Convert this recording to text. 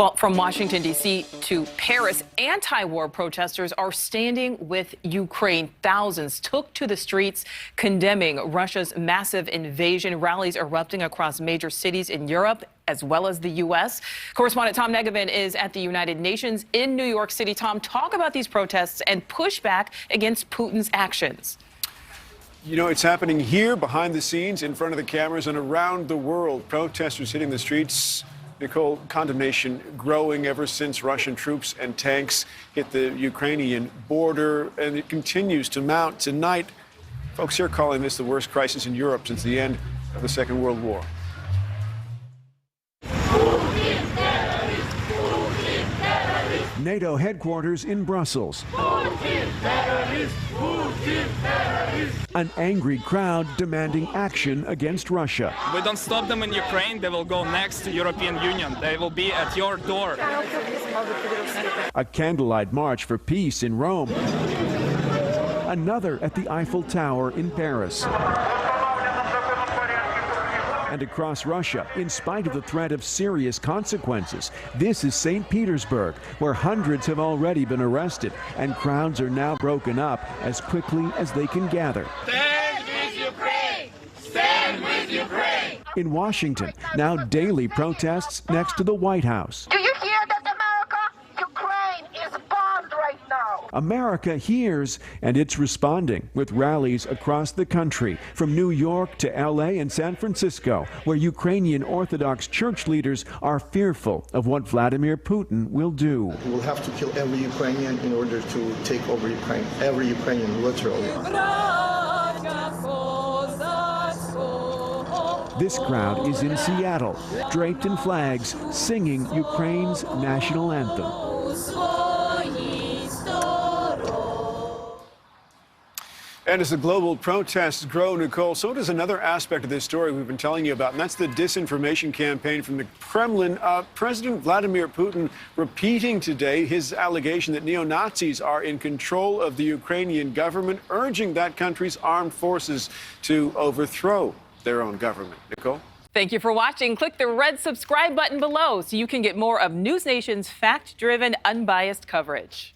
Well, from Washington, D.C. to Paris, anti-war protesters are standing with Ukraine. Thousands took to the streets condemning Russia's massive invasion. Rallies erupting across major cities in Europe as well as the U.S. Correspondent Tom Negevin is at the United Nations in New York City. Tom, talk about these protests and pushback against Putin's actions. You know, it's happening here behind the scenes, in front of the cameras, and around the world. Protesters hitting the streets. Nichole, condemnation growing ever since Russian troops and tanks hit the Ukrainian border, and it continues to mount tonight. Folks here calling this the worst crisis in Europe since the end of the Second World War. NATO headquarters in Brussels. Putin terrorist! Putin terrorist! An angry crowd demanding action against Russia. We don't stop them in Ukraine, they will go next to European Union. They will be at your door. A candlelight march for peace in Rome. Another at the Eiffel Tower in Paris. And across Russia, in spite of the threat of serious consequences. This is St. Petersburg, where hundreds have already been arrested, and crowds are now broken up as quickly as they can gather. Stand with Ukraine! Stand with Ukraine! In Washington, now daily protests next to the White House. Do you hear that, America? Ukraine is bombed right now. America hears, and it's responding with rallies across the country, from New York to L.A. and San Francisco, where Ukrainian Orthodox church leaders are fearful of what Vladimir Putin will do. We will have to kill every Ukrainian in order to take over Ukraine. Every Ukrainian, literally. This crowd is in Seattle, draped in flags, singing Ukraine's national anthem. And as the global protests grow, Nichole, so does another aspect of this story we've been telling you about, and that's the disinformation campaign from the Kremlin. President Vladimir Putin repeating today his allegation that neo-Nazis are in control of the Ukrainian government, urging that country's armed forces to overthrow their own government. Nichole? Thank you for watching. Click the red subscribe button below so you can get more of NewsNation's fact-driven, unbiased coverage.